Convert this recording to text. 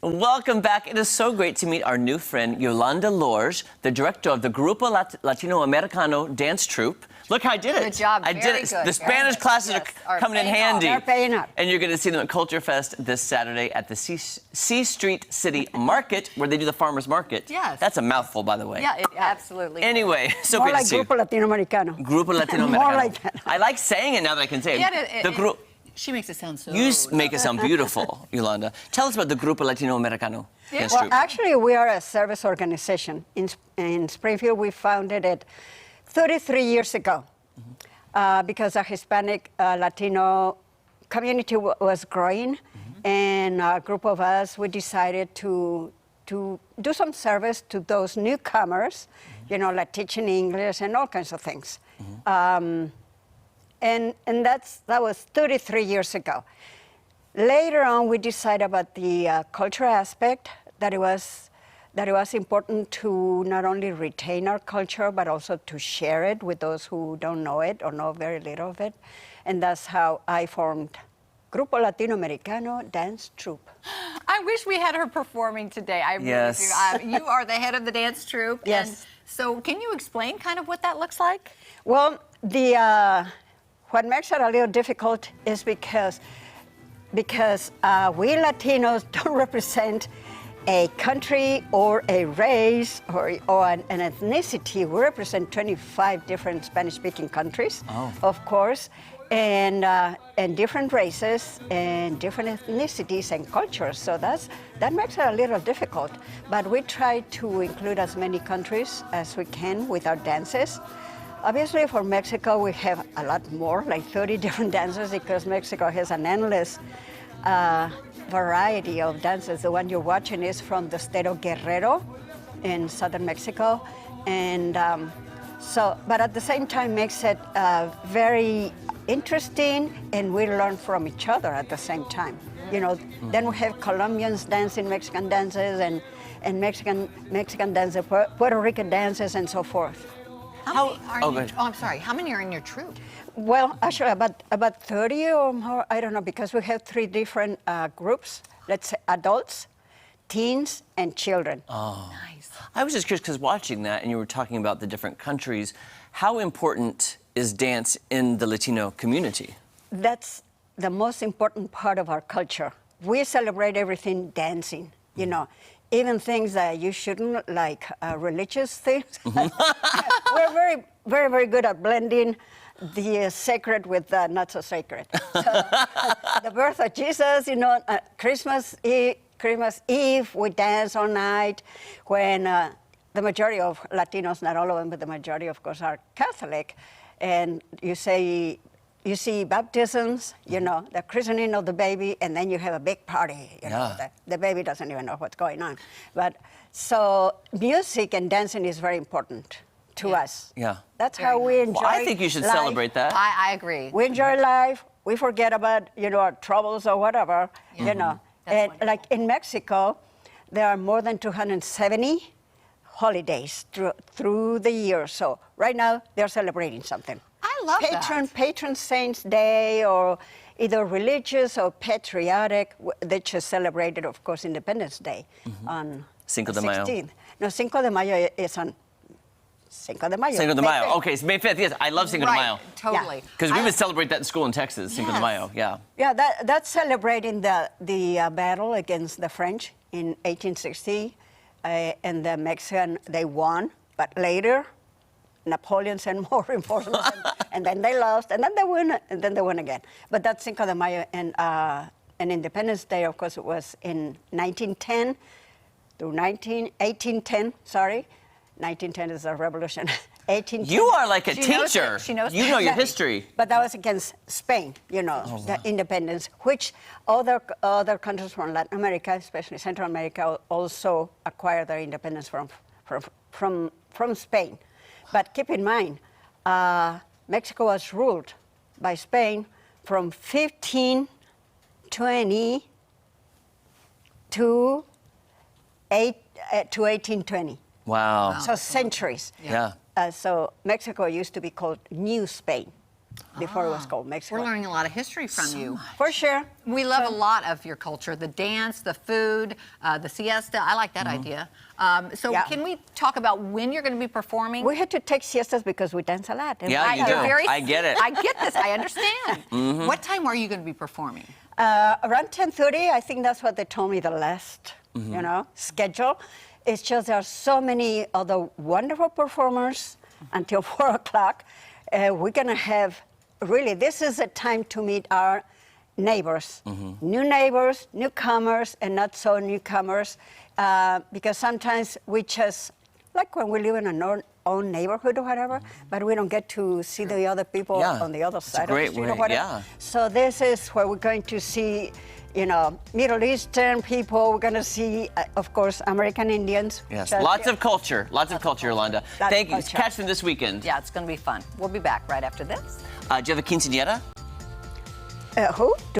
Welcome back. It is so great to meet our new friend, Yolanda Lorge, the director of the Grupo LatinoAmericano dance troupe. Look how I did it. Good job. I did it. The Spanish classes are coming in handy. They're paying up. And you're going to see them at Culture Fest this Saturday at the C Street City Market, where they do the farmers market. Yes. That's a mouthful, by the way. Yeah, it absolutely. Anyway, so More great like to see you. Grupo LatinoAmericano. Grupo LatinoAmericano. More like that. I like saying it now that I can say it. Yeah, she makes it sound so... You make it sound beautiful, Yolanda. Tell us about the Grupo LatinoAmericano dance Well, troupe. actually, we are a service organization. In Springfield, we founded it 33 years ago because our Hispanic Latino community was growing. And a group of us, we decided to do some service to those newcomers, you know, like teaching English and all kinds of things. And that was 33 years ago. Later on, we decided about the cultural aspect, that it was important to not only retain our culture, but also to share it with those who don't know it or know very little of it. And that's how I formed Grupo LatinoAmericano Dance Troupe. I wish we had her performing today. I really do. You are the head of the dance troupe. Yes. And so can you explain kind of what that looks like? Well, what makes it a little difficult is because we Latinos don't represent a country or a race or an ethnicity. We represent 25 different Spanish-speaking countries, of course, and different races and different ethnicities and cultures. So that makes it a little difficult. But we try to include as many countries as we can with our dances. Obviously, for Mexico, we have a lot more, like 30 different dances, because Mexico has an endless variety of dances. The one you're watching is from the state of Guerrero in southern Mexico. And but at the same time makes it very interesting, and we learn from each other at the same time. You know, then we have Colombians dancing Mexican dances and Mexican dances, Puerto Rican dances, and so forth. I'm sorry. How many are in your troupe? Well, actually, about 30 or more. I don't know, because we have 3 different groups. Let's say adults, teens, and children. Oh, nice. I was just curious because watching that, and you were talking about the different countries. How important is dance in the Latino community? That's the most important part of our culture. We celebrate everything dancing. You know. Even things that you shouldn't, like religious things. We're very, very, very good at blending the sacred with the not so sacred. So, the birth of Jesus, you know, Christmas Eve, we dance all night. When the majority of Latinos, not all of them, but the majority, of course, are Catholic, and you see baptisms, you know, the christening of the baby, and then you have a big party. You know, the baby doesn't even know what's going on. But so music and dancing is very important to us. Yeah. That's how we enjoy I think you should life. celebrate that. I agree. We enjoy life. We forget about, you know, our troubles or whatever, you know. And like in Mexico, there are more than 270 holidays through the year. So right now, they're celebrating something. I love that. Patron Saints Day, or either religious or patriotic. They just celebrated, of course, Independence Day on Cinco de Mayo. 16th. No, Cinco de Mayo is on Cinco de Mayo. Cinco de Mayo. Okay, it's May 5th. Yes, I love Cinco de Mayo. Totally. Because we would celebrate that in school in Texas, Cinco de Mayo. Yeah. Yeah, that's celebrating the battle against the French in 1860, and the Mexican, they won, but later Napoleon sent more reinforcements, and then they lost, and then they win, and then they win again. But that's Cinco de Mayo, and Independence Day, of course, it was in 1910 through 1810. Sorry, 1910 is a revolution. 1810. You are like a Knows teacher. she knows you know your history. But that was against Spain, you know, the independence, which other countries from Latin America, especially Central America, also acquired their independence from Spain. But keep in mind, Mexico was ruled by Spain from 1520 to 1820. Wow. So centuries. Yeah. So Mexico used to be called New Spain. before it was called Mexico. We're learning a lot of history from you. For sure. We love a lot of your culture, the dance, the food, the siesta. I like that idea. So Yeah. can we talk about when you're going to be performing? We had to take siestas because we dance a lot. And Yeah, you do. I get it. I get this. I understand. What time are you going to be performing? Around 10:30, I think that's what they told me the last, schedule. It's just there are so many other wonderful performers until 4 o'clock. We're gonna have, really, this is a time to meet our neighbors, new neighbors, newcomers, and not so newcomers, because sometimes we just, like when we live in our own neighborhood or whatever, but we don't get to see the other people on the other side of the street or whatever. So this is where we're going to see, Middle Eastern people. We're going to see, of course, American Indians. Yes, lots of culture, Yolanda. Thank you. Culture. Catch them this weekend. Yeah, it's going to be fun. We'll be back right after this. Do you have a quinceañera? Who?